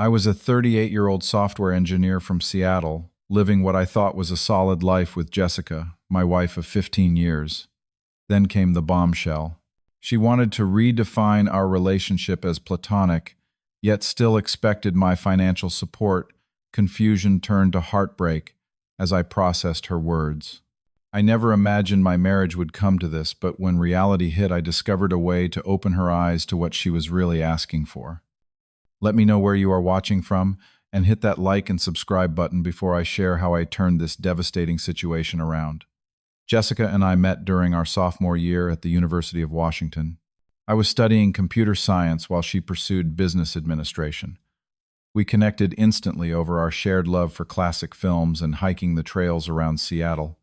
I was a 38-year-old software engineer from Seattle, living what I thought was a solid life with Jessica, my wife of 15 years. Then came the bombshell. She wanted to redefine our relationship as platonic, yet still expected my financial support. Confusion turned to heartbreak as I processed her words. I never imagined my marriage would come to this, but when reality hit, I discovered a way to open her eyes to what she was really asking for. Let me know where you are watching from, and hit that like and subscribe button before I share how I turned this devastating situation around. Jessica and I met during our sophomore year at the University of Washington. I was studying computer science while she pursued business administration. We connected instantly over our shared love for classic films and hiking the trails around Seattle.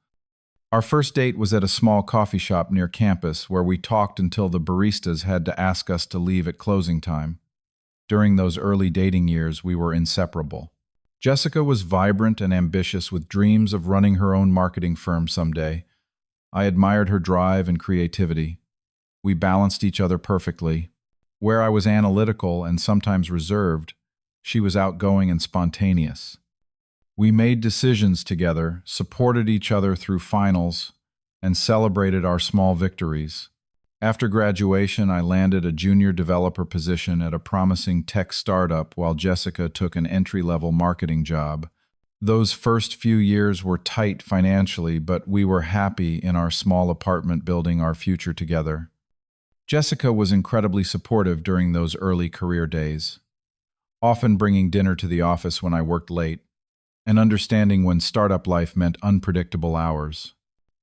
Our first date was at a small coffee shop near campus where we talked until the baristas had to ask us to leave at closing time. During those early dating years, we were inseparable. Jessica was vibrant and ambitious with dreams of running her own marketing firm someday. I admired her drive and creativity. We balanced each other perfectly. Where I was analytical and sometimes reserved, she was outgoing and spontaneous. We made decisions together, supported each other through finals, and celebrated our small victories. After graduation, I landed a junior developer position at a promising tech startup while Jessica took an entry-level marketing job. Those first few years were tight financially, but we were happy in our small apartment building our future together. Jessica was incredibly supportive during those early career days, often bringing dinner to the office when I worked late, and understanding when startup life meant unpredictable hours.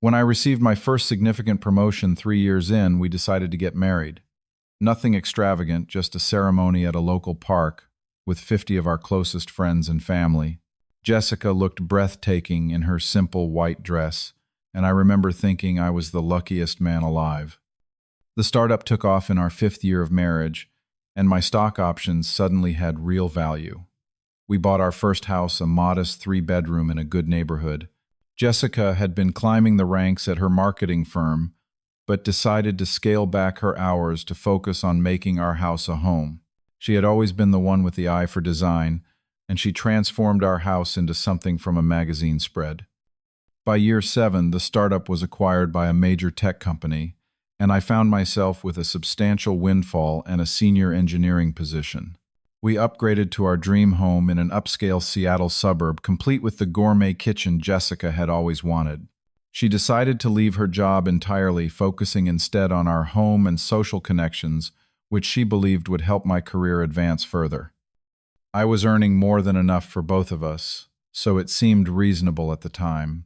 When I received my first significant promotion 3 years in, we decided to get married. Nothing extravagant, just a ceremony at a local park with 50 of our closest friends and family. Jessica looked breathtaking in her simple white dress, and I remember thinking I was the luckiest man alive. The startup took off in our 5th year of marriage, and my stock options suddenly had real value. We bought our first house, a modest 3-bedroom in a good neighborhood. Jessica had been climbing the ranks at her marketing firm, but decided to scale back her hours to focus on making our house a home. She had always been the one with the eye for design, and she transformed our house into something from a magazine spread. By year 7, the startup was acquired by a major tech company, and I found myself with a substantial windfall and a senior engineering position. We upgraded to our dream home in an upscale Seattle suburb, complete with the gourmet kitchen Jessica had always wanted. She decided to leave her job entirely, focusing instead on our home and social connections, which she believed would help my career advance further. I was earning more than enough for both of us, so it seemed reasonable at the time.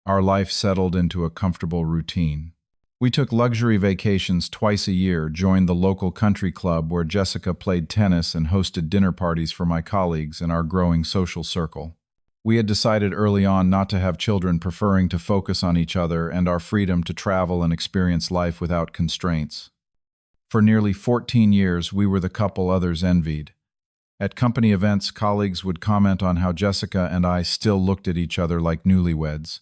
Our life settled into a comfortable routine. We took luxury vacations twice a year, joined the local country club where Jessica played tennis, and hosted dinner parties for my colleagues in our growing social circle. We had decided early on not to have children, preferring to focus on each other and our freedom to travel and experience life without constraints. For nearly 14 years, we were the couple others envied. At company events, colleagues would comment on how Jessica and I still looked at each other like newlyweds.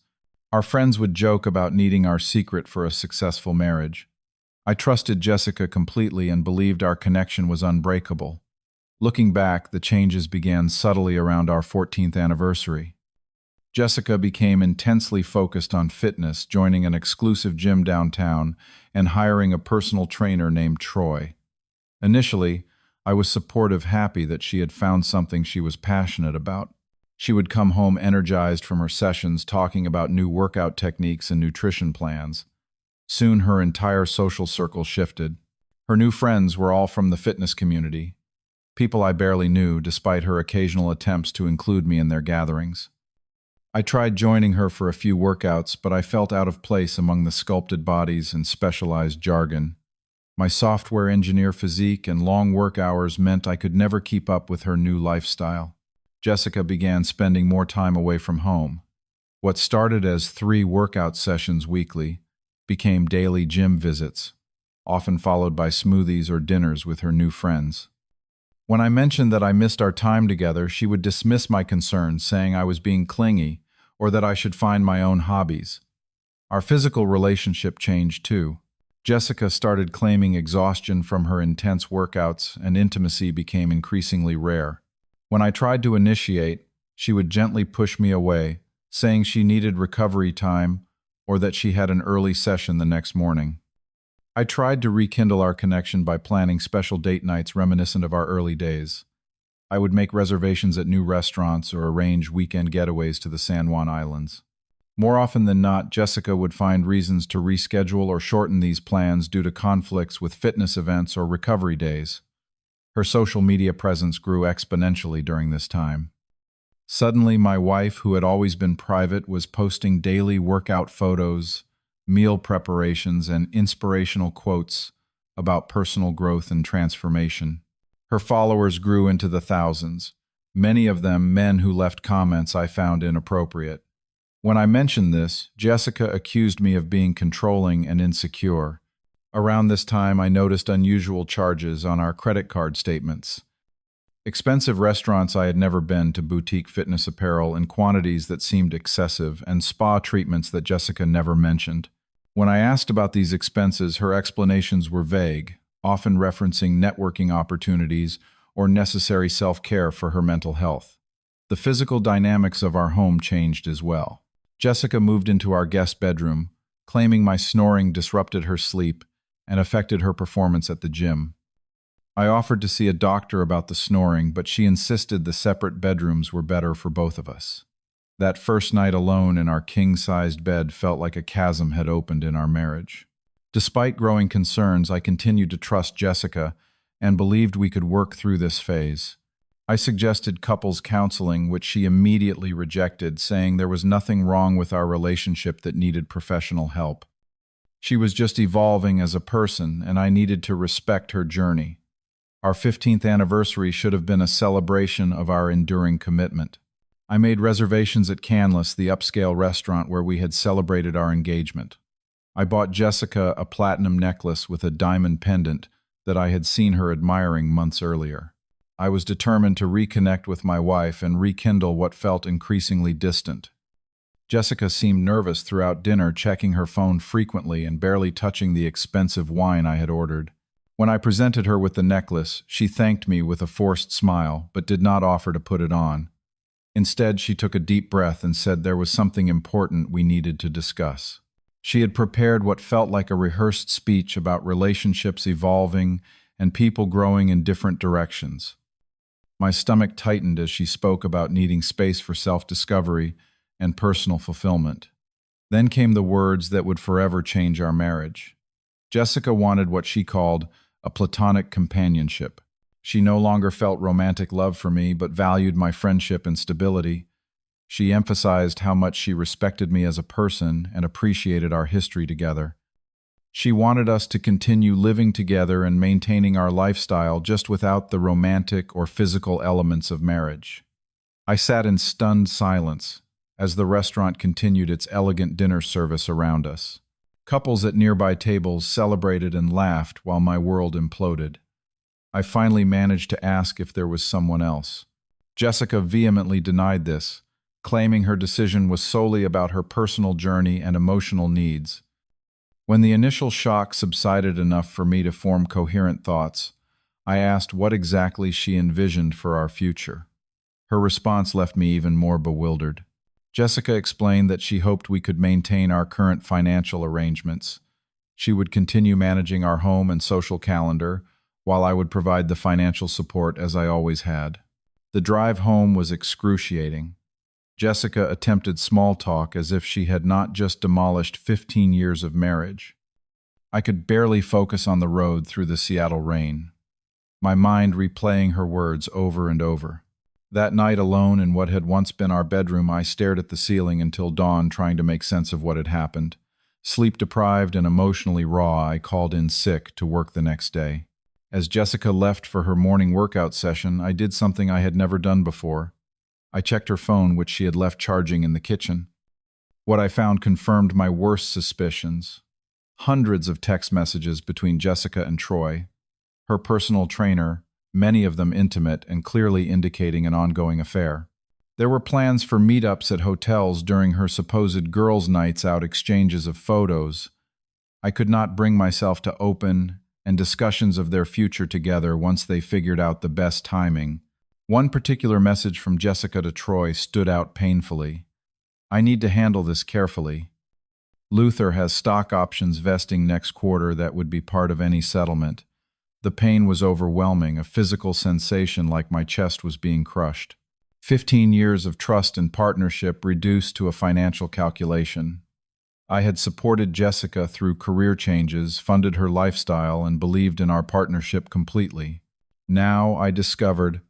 Our friends would joke about needing our secret for a successful marriage. I trusted Jessica completely and believed our connection was unbreakable. Looking back, the changes began subtly around our 14th anniversary. Jessica became intensely focused on fitness, joining an exclusive gym downtown and hiring a personal trainer named Troy. Initially, I was supportive, happy that she had found something she was passionate about. She would come home energized from her sessions, talking about new workout techniques and nutrition plans. Soon her entire social circle shifted. Her new friends were all from the fitness community, people I barely knew, despite her occasional attempts to include me in their gatherings. I tried joining her for a few workouts, but I felt out of place among the sculpted bodies and specialized jargon. My software engineer physique and long work hours meant I could never keep up with her new lifestyle. Jessica began spending more time away from home. What started as 3 workout sessions weekly became daily gym visits, often followed by smoothies or dinners with her new friends. When I mentioned that I missed our time together, she would dismiss my concerns, saying I was being clingy or that I should find my own hobbies. Our physical relationship changed too. Jessica started claiming exhaustion from her intense workouts, and intimacy became increasingly rare. When I tried to initiate, she would gently push me away, saying she needed recovery time or that she had an early session the next morning. I tried to rekindle our connection by planning special date nights reminiscent of our early days. I would make reservations at new restaurants or arrange weekend getaways to the San Juan Islands. More often than not, Jessica would find reasons to reschedule or shorten these plans due to conflicts with fitness events or recovery days. Her social media presence grew exponentially during this time. Suddenly, my wife, who had always been private, was posting daily workout photos, meal preparations, and inspirational quotes about personal growth and transformation. Her followers grew into the thousands, many of them men who left comments I found inappropriate. When I mentioned this, Jessica accused me of being controlling and insecure. Around this time, I noticed unusual charges on our credit card statements. Expensive restaurants I had never been to, boutique fitness apparel in quantities that seemed excessive, and spa treatments that Jessica never mentioned. When I asked about these expenses, her explanations were vague, often referencing networking opportunities or necessary self-care for her mental health. The physical dynamics of our home changed as well. Jessica moved into our guest bedroom, claiming my snoring disrupted her sleep and affected her performance at the gym. I offered to see a doctor about the snoring, but she insisted the separate bedrooms were better for both of us. That first night alone in our king-sized bed felt like a chasm had opened in our marriage. Despite growing concerns, I continued to trust Jessica and believed we could work through this phase. I suggested couples counseling, which she immediately rejected, saying there was nothing wrong with our relationship that needed professional help. She was just evolving as a person, and I needed to respect her journey. Our 15th anniversary should have been a celebration of our enduring commitment. I made reservations at Canlis, the upscale restaurant where we had celebrated our engagement. I bought Jessica a platinum necklace with a diamond pendant that I had seen her admiring months earlier. I was determined to reconnect with my wife and rekindle what felt increasingly distant. Jessica seemed nervous throughout dinner, checking her phone frequently and barely touching the expensive wine I had ordered. When I presented her with the necklace, she thanked me with a forced smile, but did not offer to put it on. Instead, she took a deep breath and said there was something important we needed to discuss. She had prepared what felt like a rehearsed speech about relationships evolving and people growing in different directions. My stomach tightened as she spoke about needing space for self-discovery and personal fulfillment. Then came the words that would forever change our marriage. Jessica wanted what she called a platonic companionship. She no longer felt romantic love for me, but valued my friendship and stability. She emphasized how much she respected me as a person and appreciated our history together. She wanted us to continue living together and maintaining our lifestyle just without the romantic or physical elements of marriage. I sat in stunned silence as the restaurant continued its elegant dinner service around us. Couples at nearby tables celebrated and laughed while my world imploded. I finally managed to ask if there was someone else. Jessica vehemently denied this, claiming her decision was solely about her personal journey and emotional needs. When the initial shock subsided enough for me to form coherent thoughts, I asked what exactly she envisioned for our future. Her response left me even more bewildered. Jessica explained that she hoped we could maintain our current financial arrangements. She would continue managing our home and social calendar, while I would provide the financial support as I always had. The drive home was excruciating. Jessica attempted small talk as if she had not just demolished 15 years of marriage. I could barely focus on the road through the Seattle rain, my mind replaying her words over and over. That night alone in what had once been our bedroom, I stared at the ceiling until dawn, trying to make sense of what had happened. Sleep-deprived and emotionally raw, I called in sick to work the next day. As Jessica left for her morning workout session, I did something I had never done before. I checked her phone, which she had left charging in the kitchen. What I found confirmed my worst suspicions. Hundreds of text messages between Jessica and Troy, her personal trainer, many of them intimate and clearly indicating an ongoing affair. There were plans for meetups at hotels during her supposed girls' nights out, exchanges of photos. I could not bring myself to open, and discussions of their future together once they figured out the best timing. One particular message from Jessica to Troy stood out painfully. I need to handle this carefully. Luther has stock options vesting next quarter that would be part of any settlement. The pain was overwhelming, a physical sensation like my chest was being crushed. 15 years of trust and partnership reduced to a financial calculation. I had supported Jessica through career changes, funded her lifestyle, and believed in our partnership completely. Now I discovered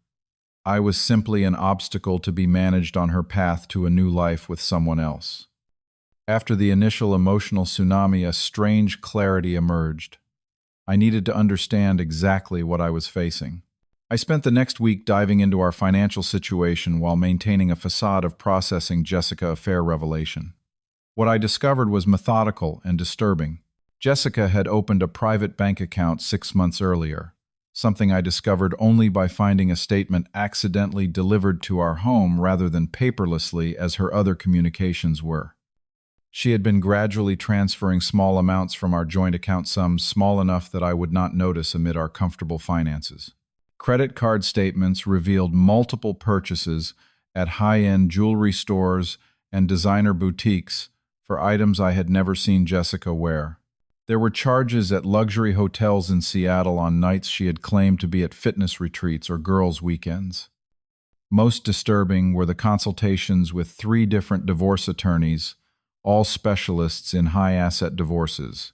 I was simply an obstacle to be managed on her path to a new life with someone else. After the initial emotional tsunami, a strange clarity emerged. I needed to understand exactly what I was facing. I spent the next week diving into our financial situation while maintaining a facade of processing Jessica affair revelation. What I discovered was methodical and disturbing. Jessica had opened a private bank account 6 months earlier, something I discovered only by finding a statement accidentally delivered to our home rather than paperlessly as her other communications were. She had been gradually transferring small amounts from our joint account, sums small enough that I would not notice amid our comfortable finances. Credit card statements revealed multiple purchases at high-end jewelry stores and designer boutiques for items I had never seen Jessica wear. There were charges at luxury hotels in Seattle on nights she had claimed to be at fitness retreats or girls' weekends. Most disturbing were the consultations with 3 different divorce attorneys, all specialists in high-asset divorces.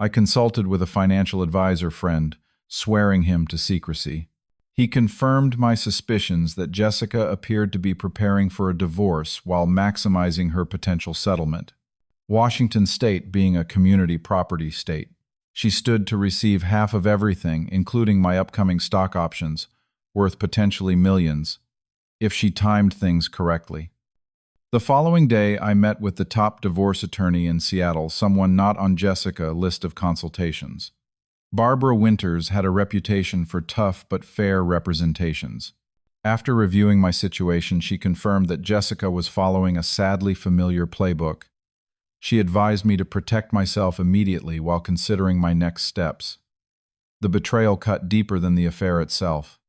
I consulted with a financial advisor friend, swearing him to secrecy. He confirmed my suspicions that Jessica appeared to be preparing for a divorce while maximizing her potential settlement. Washington State being a community property state, she stood to receive half of everything, including my upcoming stock options, worth potentially millions, if she timed things correctly. The following day, I met with the top divorce attorney in Seattle, someone not on Jessica's list of consultations. Barbara Winters had a reputation for tough but fair representations. After reviewing my situation, she confirmed that Jessica was following a sadly familiar playbook. She advised me to protect myself immediately while considering my next steps. The betrayal cut deeper than the affair itself.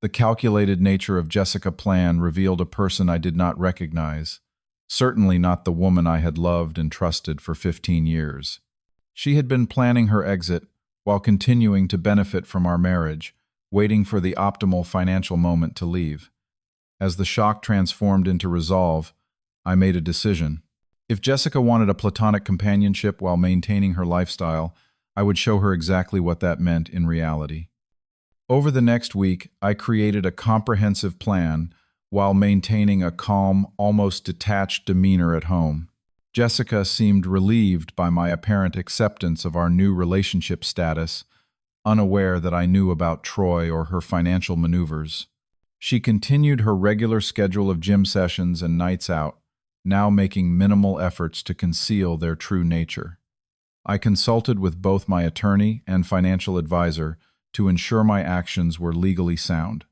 The calculated nature of Jessica's plan revealed a person I did not recognize, certainly not the woman I had loved and trusted for 15 years. She had been planning her exit while continuing to benefit from our marriage, waiting for the optimal financial moment to leave. As the shock transformed into resolve, I made a decision. If Jessica wanted a platonic companionship while maintaining her lifestyle, I would show her exactly what that meant in reality. Over the next week, I created a comprehensive plan while maintaining a calm, almost detached demeanor at home. Jessica seemed relieved by my apparent acceptance of our new relationship status, unaware that I knew about Troy or her financial maneuvers. She continued her regular schedule of gym sessions and nights out, now making minimal efforts to conceal their true nature. I consulted with both my attorney and financial advisor to ensure my actions were legally sound.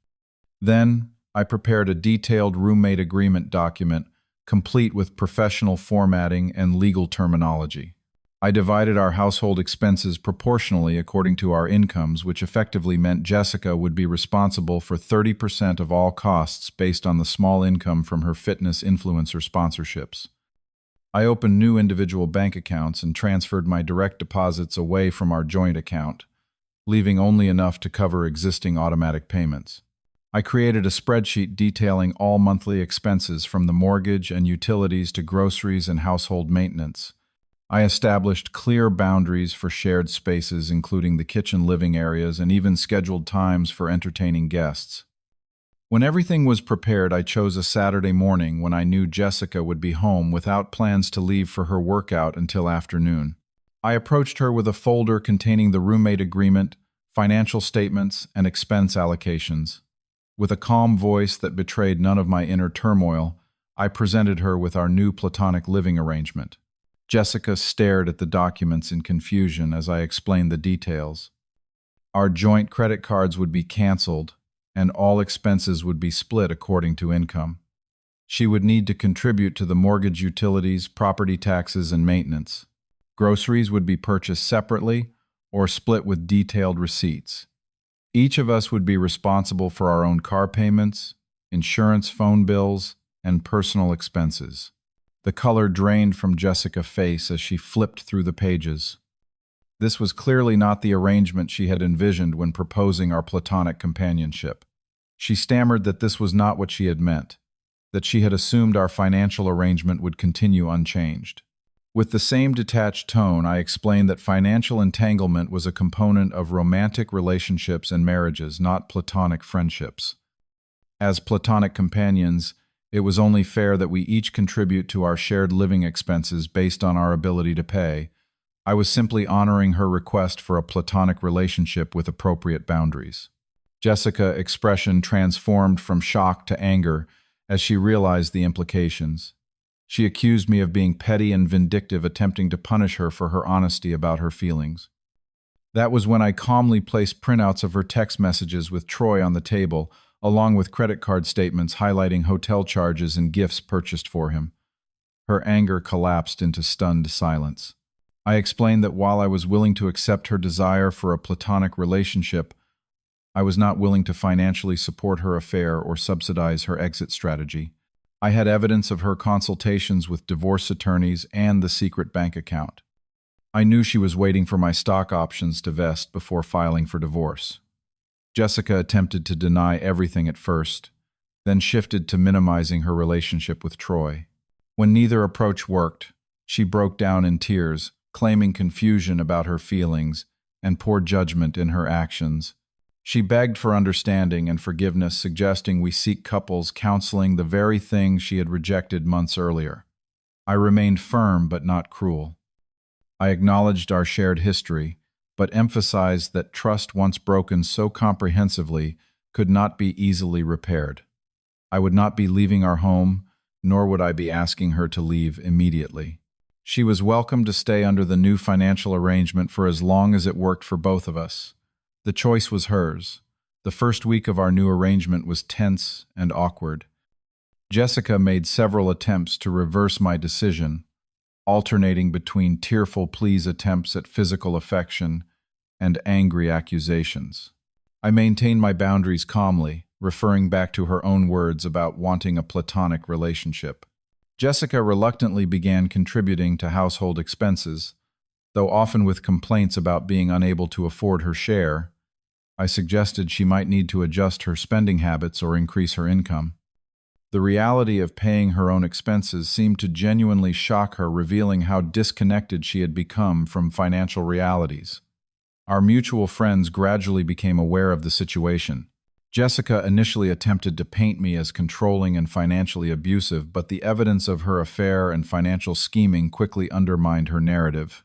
Then, I prepared a detailed roommate agreement document, complete with professional formatting and legal terminology. I divided our household expenses proportionally according to our incomes, which effectively meant Jessica would be responsible for 30% of all costs based on the small income from her fitness influencer sponsorships. I opened new individual bank accounts and transferred my direct deposits away from our joint account, leaving only enough to cover existing automatic payments. I created a spreadsheet detailing all monthly expenses from the mortgage and utilities to groceries and household maintenance. I established clear boundaries for shared spaces, including the kitchen living areas, and even scheduled times for entertaining guests. When everything was prepared, I chose a Saturday morning when I knew Jessica would be home without plans to leave for her workout until afternoon. I approached her with a folder containing the roommate agreement, financial statements, and expense allocations. With a calm voice that betrayed none of my inner turmoil, I presented her with our new platonic living arrangement. Jessica stared at the documents in confusion as I explained the details. Our joint credit cards would be canceled, and all expenses would be split according to income. She would need to contribute to the mortgage, utilities, property taxes, and maintenance. Groceries would be purchased separately or split with detailed receipts. Each of us would be responsible for our own car payments, insurance, phone bills, and personal expenses. The color drained from Jessica's face as she flipped through the pages. This was clearly not the arrangement she had envisioned when proposing our platonic companionship. She stammered that this was not what she had meant, that she had assumed our financial arrangement would continue unchanged. With the same detached tone, I explained that financial entanglement was a component of romantic relationships and marriages, not platonic friendships. As platonic companions, it was only fair that we each contribute to our shared living expenses based on our ability to pay. I was simply honoring her request for a platonic relationship with appropriate boundaries. Jessica's expression transformed from shock to anger as she realized the implications. She accused me of being petty and vindictive, attempting to punish her for her honesty about her feelings. That was when I calmly placed printouts of her text messages with Troy on the table, along with credit card statements highlighting hotel charges and gifts purchased for him. Her anger collapsed into stunned silence. I explained that while I was willing to accept her desire for a platonic relationship, I was not willing to financially support her affair or subsidize her exit strategy. I had evidence of her consultations with divorce attorneys and the secret bank account. I knew she was waiting for my stock options to vest before filing for divorce. Jessica attempted to deny everything at first, then shifted to minimizing her relationship with Troy. When neither approach worked, she broke down in tears, claiming confusion about her feelings and poor judgment in her actions. She begged for understanding and forgiveness, suggesting we seek couples counseling, the very thing she had rejected months earlier. I remained firm but not cruel. I acknowledged our shared history, but emphasized that trust once broken so comprehensively could not be easily repaired. I would not be leaving our home, nor would I be asking her to leave immediately. She was welcome to stay under the new financial arrangement for as long as it worked for both of us. The choice was hers. The first week of our new arrangement was tense and awkward. Jessica made several attempts to reverse my decision, alternating between tearful pleas attempts at physical affection and angry accusations. I maintained my boundaries calmly, referring back to her own words about wanting a platonic relationship. Jessica reluctantly began contributing to household expenses, though often with complaints about being unable to afford her share. I suggested she might need to adjust her spending habits or increase her income. The reality of paying her own expenses seemed to genuinely shock her, revealing how disconnected she had become from financial realities. Our mutual friends gradually became aware of the situation. Jessica initially attempted to paint me as controlling and financially abusive, but the evidence of her affair and financial scheming quickly undermined her narrative.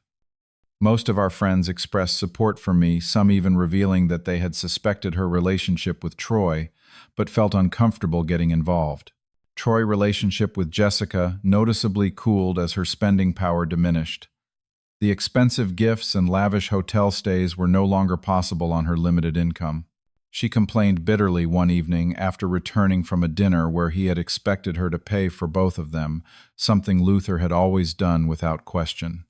Most of our friends expressed support for me, some even revealing that they had suspected her relationship with Troy, but felt uncomfortable getting involved. Troy's relationship with Jessica noticeably cooled as her spending power diminished. The expensive gifts and lavish hotel stays were no longer possible on her limited income. She complained bitterly one evening after returning from a dinner where he had expected her to pay for both of them, something Luther had always done without question.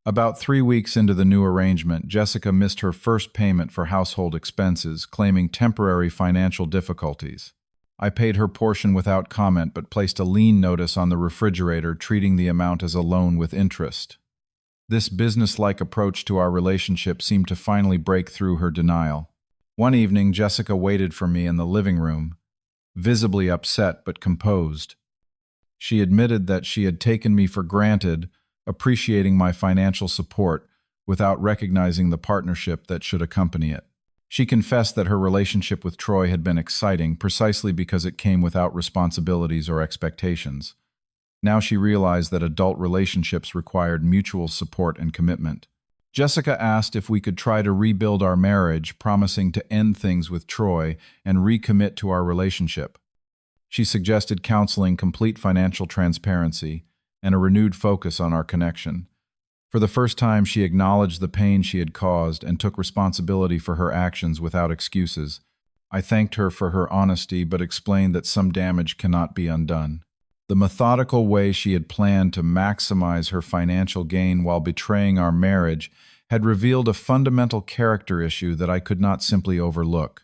About 3 weeks into the new arrangement, Jessica missed her first payment for household expenses, claiming temporary financial difficulties. I paid her portion without comment but placed a lien notice on the refrigerator, treating the amount as a loan with interest. This business-like approach to our relationship seemed to finally break through her denial. One evening, Jessica waited for me in the living room, visibly upset but composed. She admitted that she had taken me for granted, appreciating my financial support without recognizing the partnership that should accompany it. She confessed that her relationship with Troy had been exciting precisely because it came without responsibilities or expectations. Now she realized that adult relationships required mutual support and commitment. Jessica asked if we could try to rebuild our marriage, promising to end things with Troy and recommit to our relationship. She suggested counseling, complete financial transparency, and a renewed focus on our connection. For the first time, she acknowledged the pain she had caused and took responsibility for her actions without excuses. I thanked her for her honesty but explained that some damage cannot be undone. The methodical way she had planned to maximize her financial gain while betraying our marriage had revealed a fundamental character issue that I could not simply overlook.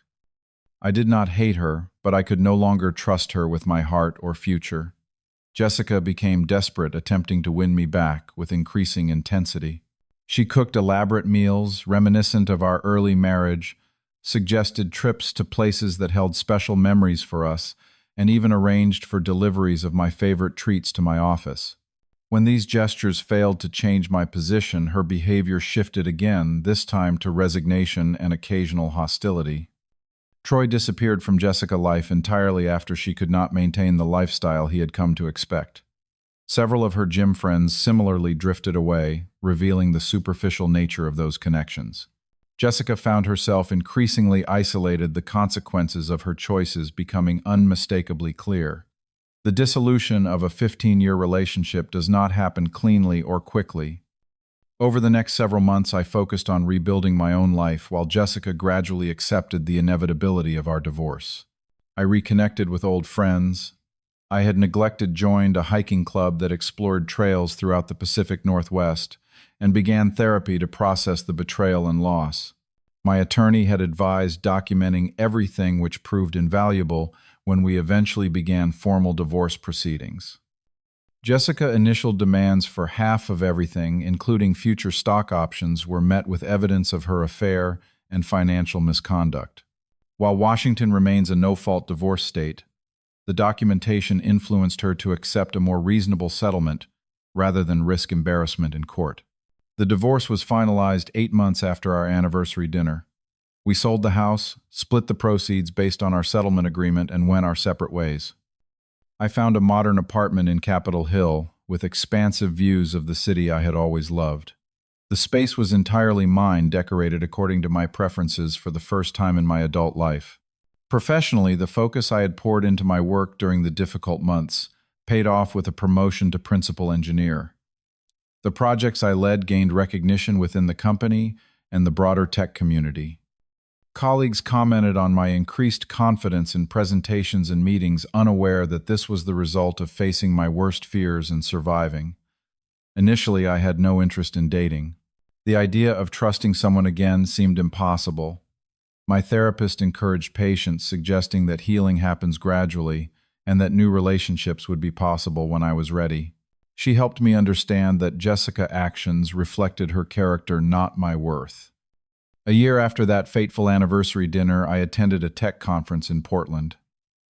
I did not hate her, but I could no longer trust her with my heart or future. Jessica became desperate, attempting to win me back with increasing intensity. She cooked elaborate meals, reminiscent of our early marriage, suggested trips to places that held special memories for us, and even arranged for deliveries of my favorite treats to my office. When these gestures failed to change my position, her behavior shifted again, this time to resignation and occasional hostility. Troy disappeared from Jessica's life entirely after she could not maintain the lifestyle he had come to expect. Several of her gym friends similarly drifted away, revealing the superficial nature of those connections. Jessica found herself increasingly isolated, the consequences of her choices becoming unmistakably clear. The dissolution of a 15-year relationship does not happen cleanly or quickly. Over the next several months, I focused on rebuilding my own life while Jessica gradually accepted the inevitability of our divorce. I reconnected with old friends. I had joined a hiking club that explored trails throughout the Pacific Northwest and began therapy to process the betrayal and loss. My attorney had advised documenting everything, which proved invaluable when we eventually began formal divorce proceedings. Jessica's initial demands for half of everything, including future stock options, were met with evidence of her affair and financial misconduct. While Washington remains a no-fault divorce state, the documentation influenced her to accept a more reasonable settlement rather than risk embarrassment in court. The divorce was finalized 8 months after our anniversary dinner. We sold the house, split the proceeds based on our settlement agreement, and went our separate ways. I found a modern apartment in Capitol Hill with expansive views of the city I had always loved. The space was entirely mine, decorated according to my preferences for the first time in my adult life. Professionally, the focus I had poured into my work during the difficult months paid off with a promotion to principal engineer. The projects I led gained recognition within the company and the broader tech community. Colleagues commented on my increased confidence in presentations and meetings, unaware that this was the result of facing my worst fears and surviving. Initially, I had no interest in dating. The idea of trusting someone again seemed impossible. My therapist encouraged patience, suggesting that healing happens gradually and that new relationships would be possible when I was ready. She helped me understand that Jessica's actions reflected her character, not my worth. A year after that fateful anniversary dinner, I attended a tech conference in Portland.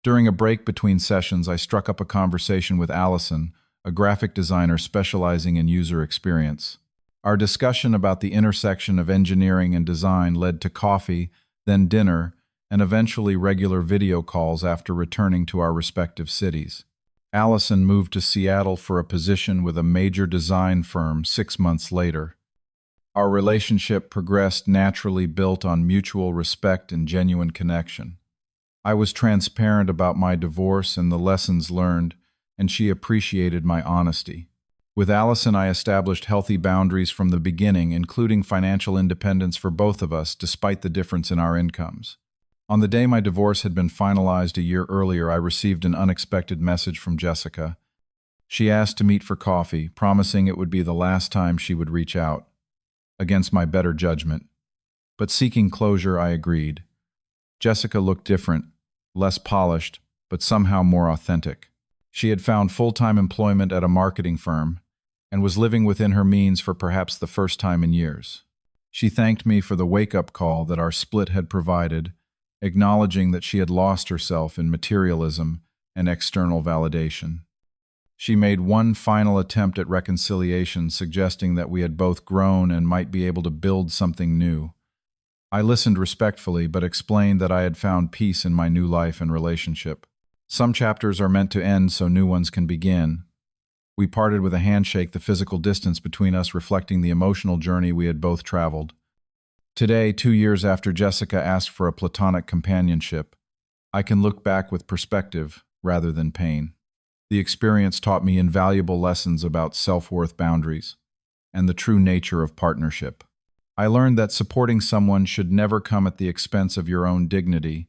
During a break between sessions, I struck up a conversation with Allison, a graphic designer specializing in user experience. Our discussion about the intersection of engineering and design led to coffee, then dinner, and eventually regular video calls after returning to our respective cities. Allison moved to Seattle for a position with a major design firm 6 months later. Our relationship progressed naturally, built on mutual respect and genuine connection. I was transparent about my divorce and the lessons learned, and she appreciated my honesty. With Allison, I established healthy boundaries from the beginning, including financial independence for both of us, despite the difference in our incomes. On the day my divorce had been finalized a year earlier, I received an unexpected message from Jessica. She asked to meet for coffee, promising it would be the last time she would reach out. Against my better judgment. But seeking closure, I agreed. Jessica looked different, less polished, but somehow more authentic. She had found full-time employment at a marketing firm and was living within her means for perhaps the first time in years. She thanked me for the wake-up call that our split had provided, acknowledging that she had lost herself in materialism and external validation. She made one final attempt at reconciliation, suggesting that we had both grown and might be able to build something new. I listened respectfully, but explained that I had found peace in my new life and relationship. Some chapters are meant to end so new ones can begin. We parted with a handshake, the physical distance between us reflecting the emotional journey we had both traveled. Today, 2 years after Jessica asked for a platonic companionship, I can look back with perspective rather than pain. The experience taught me invaluable lessons about self-worth, boundaries, and the true nature of partnership. I learned that supporting someone should never come at the expense of your own dignity,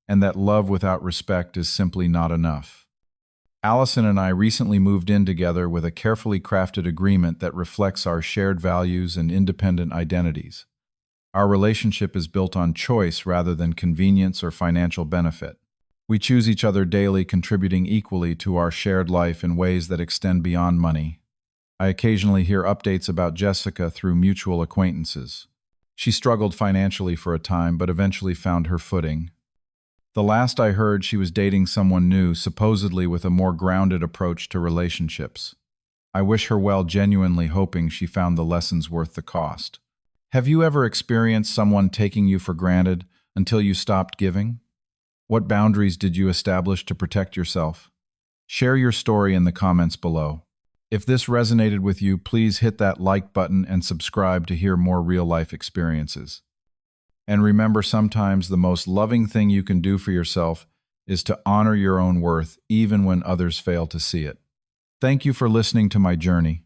and that love without respect is simply not enough. Allison and I recently moved in together with a carefully crafted agreement that reflects our shared values and independent identities. Our relationship is built on choice rather than convenience or financial benefit. We choose each other daily, contributing equally to our shared life in ways that extend beyond money. I occasionally hear updates about Jessica through mutual acquaintances. She struggled financially for a time, but eventually found her footing. The last I heard, she was dating someone new, supposedly with a more grounded approach to relationships. I wish her well, genuinely hoping she found the lessons worth the cost. Have you ever experienced someone taking you for granted until you stopped giving? What boundaries did you establish to protect yourself? Share your story in the comments below. If this resonated with you, please hit that like button and subscribe to hear more real-life experiences. And remember, sometimes the most loving thing you can do for yourself is to honor your own worth, even when others fail to see it. Thank you for listening to my journey.